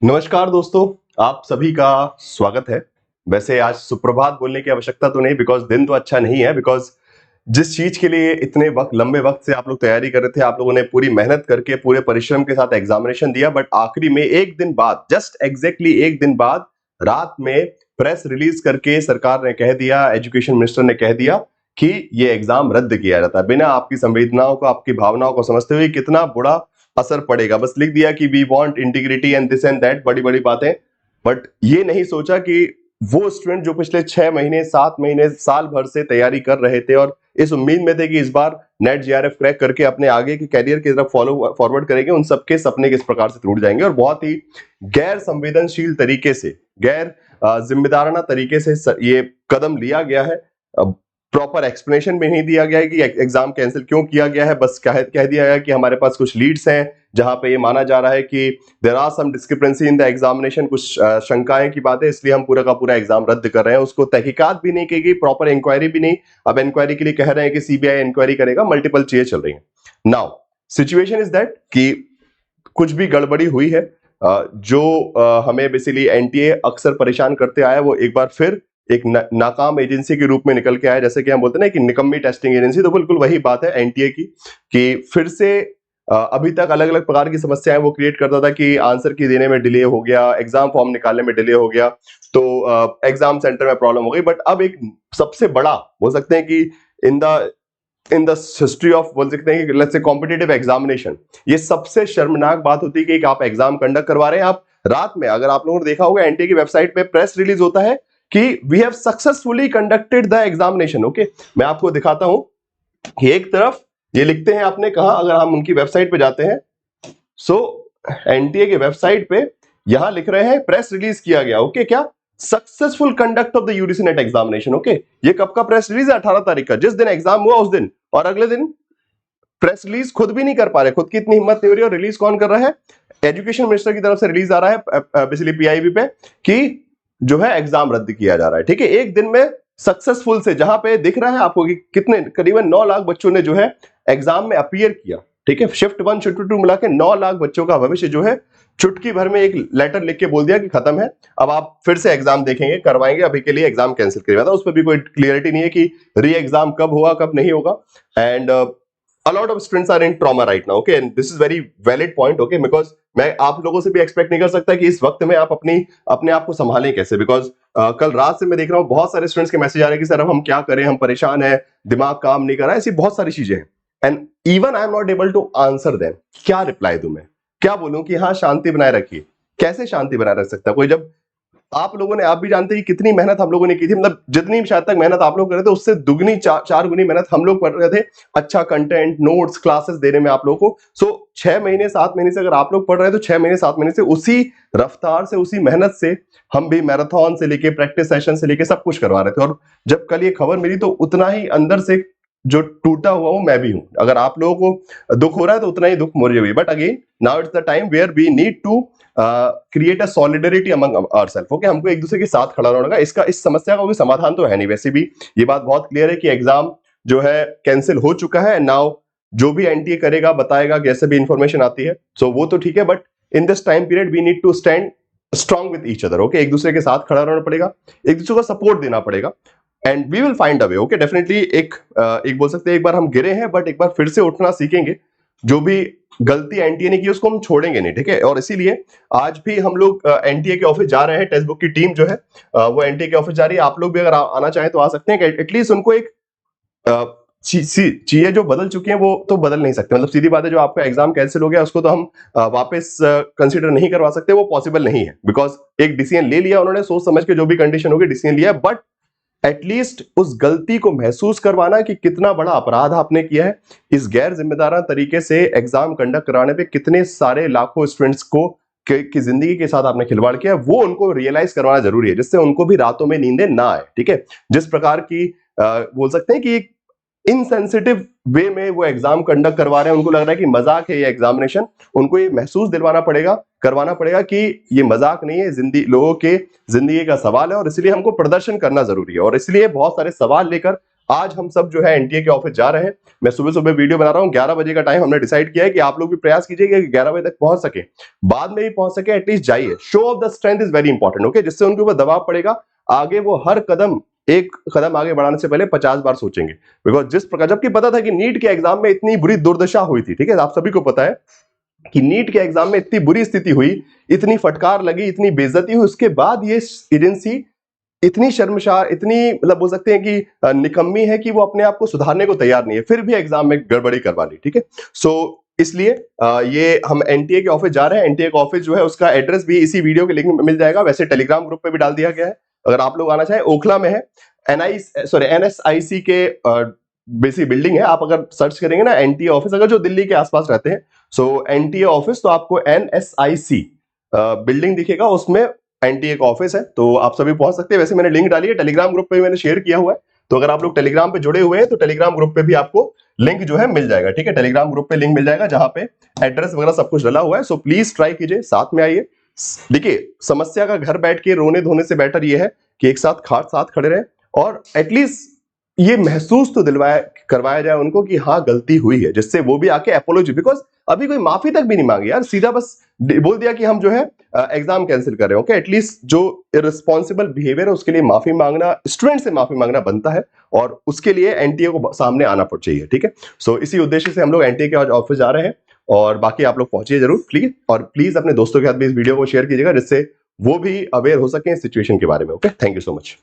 नमस्कार दोस्तों, आप सभी का स्वागत है। वैसे आज सुप्रभात बोलने की आवश्यकता तो नहीं, बिकॉज़ दिन तो अच्छा नहीं है। बिकॉज़ जिस चीज़ के लिए इतने लंबे वक़्त से आप लोग तैयारी कर रहे थे, आप लोगों ने पूरी मेहनत करके, पूरे परिश्रम के साथ एग्ज़ामिनेशन दिया, बट आखिरी में 1 दिन बाद, जस्ट एग्ज़ैक्टली 1 दिन बाद रात में प्रेस रिलीज़ करके सरकार ने कह दिया, एजुकेशन मिनिस्टर ने कह दिया कि ये एग्ज़ाम रद्द किया जाता है। बिना आपकी संवेदनाओं को, आपकी भावनाओं को समझते हुए कितना बुरा असर पड़ेगा। बस लिख दिया कि we want integrity and this and that, बड़ी-बड़ी बातें। बट ये नहीं सोचा कि वो स्टूडेंट जो पिछले 6 महीने, 7 महीने, साल भर से तैयारी कर रहे थे और इस उम्मीद में थे कि इस बार नेट जेआरएफ क्रैक करके अपने आगे के करियर की तरफ फॉरवर्ड करेंगे, उन सबके सपने किस प्रकार से टूट जाएंगे। और बहुत ही गैर संवेदनशील तरीके से, गैर जिम्मेदाराना तरीके से ये कदम लिया गया है। प्रॉपर एक्सप्लेनेशन भी नहीं दिया गया है कि एग्जाम कैंसिल क्यों किया गया है। बस कह दिया गया कि हमारे पास कुछ लीड्स हैं जहां पे ये माना जा रहा है कि there are some discrepancy in the examination, कुछ शंकाएं की बातें, इसलिए हम पूरा का पूरा एग्जाम रद्द कर रहे हैं। उसको तहकीकात भी नहीं की गई, प्रॉपर इंक्वायरी भी नहीं। अब इंक्वायरी के लिए कह रहे हैं कि सीबीआई इंक्वायरी करेगा, मल्टीपल चीजें चल रही हैं। नाउ सिचुएशन इज दैट कि कुछ भी गड़बड़ी हुई है। जो हमें बेसिकली एनटीए अक्सर परेशान करते आया, वो एक बार फिर एक नाकाम एजेंसी के रूप में निकल के आया। जैसे कि हम बोलते हैं ना कि निकम्मी टेस्टिंग एजेंसी, तो बिल्कुल वही बात है एनटीए की कि फिर से अभी तक अलग अलग प्रकार की समस्याएं वो क्रिएट करता था कि आंसर की देने में डिले हो गया, एग्जाम फॉर्म निकालने में डिले हो गया, तो एग्जाम सेंटर में प्रॉब्लम हो गई। बट अब एक सबसे बड़ा बोल सकते हैं कि इन द हिस्ट्री ऑफ, बोल सकते हैं कि लेट्स से कॉम्पिटिटिव एग्जामिनेशन, ये सबसे शर्मनाक बात होती है कि आप एग्जाम कंडक्ट करवा रहे हैं। आप रात में, अगर आप लोगों ने देखा होगा, एनटीए की वेबसाइट पे प्रेस रिलीज होता है कि we have successfully conducted the examination. Okay, मैं आपको दिखाता हूं। एक तरफ ये लिखते हैं, आपने कहा, अगर हम उनकी वेबसाइट पे जाते हैं, सो एनटीए के वेबसाइट पे यहां लिख रहे हैं प्रेस रिलीज किया गया। ओके, क्या successful conduct of the UGC net examination. Okay, ये कब का प्रेस रिलीज है? 18 तारीख का, जिस दिन एग्जाम हुआ उस दिन। और अगले दिन प्रेस रिलीज खुद भी नहीं कर पा रहे, खुद की इतनी हिम्मत नहीं हो रही, और रिलीज कौन कर रहा है? एजुकेशन मिनिस्टर की तरफ से रिलीज आ रहा है बेसिकली पीआईबी पे कि जो है एग्जाम रद्द किया जा रहा है। ठीक है, एक दिन में सक्सेसफुल से, जहां पे दिख रहा है आपको कि कितने, करीबन 9 लाख बच्चों ने जो है एग्जाम में अपीयर किया। ठीक है, शिफ्ट 1 शिफ्ट 2 मिला के 9 लाख बच्चों का भविष्य जो है चुटकी भर में एक लेटर लिख के बोल दिया कि खत्म है, अब आप फिर से एग्जाम देखेंगे, करवाएंगे, अभी के लिए एग्जाम कैंसिल किया था। उस पर भी कोई क्लियरिटी नहीं है कि री एग्जाम कब होगा, कब नहीं होगा। And a lot of students are in trauma right now, okay, and this is very valid point, okay, because मैं आप लोगों से भी एक्सपेक्ट नहीं कर सकता कि इस वक्त में आप अपने आप को संभालें कैसे। बिकॉज कल रात से मैं देख रहा हूँ बहुत सारे स्टूडेंट्स के मैसेज आ रहे हैं कि सर अब हम क्या करें, हम परेशान हैं, दिमाग काम नहीं कर रहा है, ऐसी बहुत सारी चीजें हैं। And even I am not able to answer them. क्या रिप्लाई दूं मैं, क्या बोलूं कि हाँ शांति बनाए रखिए? कैसे शांति बनाए रख सकता कोई, जब आप लोगों ने, आप भी जानते हैं कि कितनी मेहनत हम लोगों ने की थी। मतलब जितनी शायद तक मेहनत आप लोग कर रहे थे, उससे दुगनी, चार गुनी मेहनत हम लोग कर रहे थे अच्छा कंटेंट, नोट्स, क्लासेस देने में आप लोगों को। सो 6 महीने 7 महीने से अगर आप लोग पढ़ रहे हैं, तो 6 महीने 7 महीने से उसी रफ्तार से, उसी मेहनत से हम भी मैराथन से लेके प्रैक्टिस सेशन से लेके सब कुछ करवा रहे थे। और जब कल ये खबर मिली, तो उतना ही अंदर से जो टूटा हुआ हूं मैं भी हूं। अगर आप लोगों को दुख हो रहा है तो उतना ही दुख मुझे भी। But again, now it's the time where we need to create a solidarity among ourselves. Okay, हमको एक दूसरे के साथ खड़ा रहना होगा। इस समस्या का कोई समाधान तो है नहीं। वैसे भी ये बात बहुत क्लियर है कि एग्जाम जो है कैंसिल हो चुका है। नाउ जो भी एनटीए करेगा, बताएगा, जैसे भी इंफॉर्मेशन आती है, सो वो तो ठीक है। But in this time period we need to stand strong with each other. Okay, एक दूसरे के साथ खड़ा रहना पड़ेगा, एक दूसरे को सपोर्ट देना पड़ेगा, and we will find a way. Okay, definitely एक बोल सकते हैं, एक बार हम गिरे हैं, बट एक बार फिर से उठना सीखेंगे। जो भी गलती एनटीए ने की उसको हम छोड़ेंगे नहीं। ठीक है, और इसीलिए आज भी हम लोग एनटीए के ऑफिस जा रहे हैं। टेक्स्ट बुक की टीम जो है वो एनटीए के ऑफिस जा रही है। आप लोग भी अगर आना चाहें तो आ सकते हैं। एटलीस्ट उनको एक चीजें जो बदल चुकी हैं वो तो बदल नहीं सकते। मतलब सीधी बात है, जो आपका एग्जाम कैंसिल हो गया उसको तो हम वापस कंसीडर नहीं करवा सकते, वो पॉसिबल नहीं है। बिकॉज एक डिसीजन ले लिया उन्होंने, सोच समझ के, जो भी कंडीशन होगी डिसीजन लिया। बट एटलीस्ट उस गलती को महसूस करवाना कि कितना बड़ा अपराध आपने किया है, इस गैर जिम्मेदाराना तरीके से एग्जाम कंडक्ट कराने पे कितने सारे लाखों स्टूडेंट्स को की जिंदगी के साथ आपने खिलवाड़ किया है, वो उनको रियलाइज करवाना जरूरी है, जिससे उनको भी रातों में नींदें ना आए। ठीक है, जिस प्रकार की बोल सकते हैं कि इनसेंसिटिव वे में वो एग्जाम कंडक्ट करवा रहे हैं, उनको लग रहा है कि मजाक है ये एग्जामिनेशन। उनको ये महसूस दिलवाना पड़ेगा, करवाना पड़ेगा कि ये मजाक नहीं है, जिंदगी, लोगों के जिंदगी का सवाल है, और इसलिए हमको प्रदर्शन करना जरूरी है। और इसलिए बहुत सारे सवाल लेकर आज हम सब जो है एनटीए के ऑफिस जा रहे हैं। मैं सुबह सुबह वीडियो बना रहा हूँ, 11 बजे का टाइम हमने डिसाइड किया है कि आप लोग भी प्रयास कीजिएगा कि 11 बजे तक पहुंच सके, बाद में भी पहुंच सके, एटलीस्ट जाइए। Show off the strength is very important, okay, जिससे उनके ऊपर दबाव पड़ेगा, आगे वो हर कदम, एक कदम आगे बढ़ाने से पहले 50 बार सोचेंगे। बिकॉज जिस प्रकार, जबकि पता था कि नीट के एग्जाम में इतनी बुरी दुर्दशा हुई थी, ठीक है, आप सभी को पता है कि नीट के एग्जाम में इतनी बुरी स्थिति हुई, इतनी फटकार लगी, इतनी बेइज्जती हुई, उसके बाद ये एजेंसी इतनी शर्मशार, इतनी मतलब बोल सकते हैं कि निकम्मी है कि वो अपने आप को सुधारने को तैयार नहीं है, फिर भी एग्जाम में गड़बड़ी करवा ली, ठीक है। सो इसलिए ये हम एनटीए के ऑफिस जा रहे हैं। एनटीए का ऑफिस जो है उसका एड्रेस भी इसी वीडियो के लिंक में मिल जाएगा, वैसे टेलीग्राम ग्रुप पे भी डाल दिया गया है, अगर आप लोग आना चाहें। ओखला में है, एनएसआईसी के बेसिक बिल्डिंग है, आप अगर सर्च करेंगे ना एनटीए ऑफिस, अगर जो दिल्ली के आसपास रहते हैं, सो एनटीए ऑफिस, तो आपको एनएसआईसी बिल्डिंग दिखेगा, उसमें एनटीए का ऑफिस है, तो आप सभी पहुंच सकते हैं। वैसे मैंने लिंक डाली है, टेलीग्राम ग्रुप पे भी मैंने शेयर किया हुआ है, तो अगर आप लोग टेलीग्राम पे जुड़े हुए हैं तो टेलीग्राम ग्रुप पे भी आपको लिंक जो है मिल जाएगा, ठीक है। टेलीग्राम ग्रुप पे लिंक मिल जाएगा जहां पे एड्रेस वगैरह सब कुछ डला हुआ है। सो प्लीज ट्राई कीजिए, साथ में आइए। देखिए, समस्या का घर बैठ के रोने धोने से बेटर ये है कि एक साथ खड़े रहे, और एटलीस्ट ये महसूस तो दिलवाया करवाया जाए उनको कि हाँ गलती हुई है, जिससे वो भी आके अपोलॉजी, बिकॉज अभी कोई माफी तक भी नहीं मांगी यार, सीधा बस बोल दिया कि हम जो है एग्जाम कैंसिल कर रहे हैं, ओके। एटलीस्ट जो इररिस्पॉन्सिबल बिहेवियर है उसके लिए माफी मांगना, स्टूडेंट से माफी मांगना बनता है, और उसके लिए एनटीए को सामने आना चाहिए, ठीक है। सो इसी उद्देश्य से हम लोग एनटीए के आज ऑफिस जा रहे हैं, और बाकी आप लोग पहुंचिए जरूर, प्लीज, और प्लीज अपने दोस्तों के साथ भी इस वीडियो को शेयर कीजिएगा, जिससे वो भी अवेयर हो सके इस सिचुएशन के बारे में, okay. Thank you so much.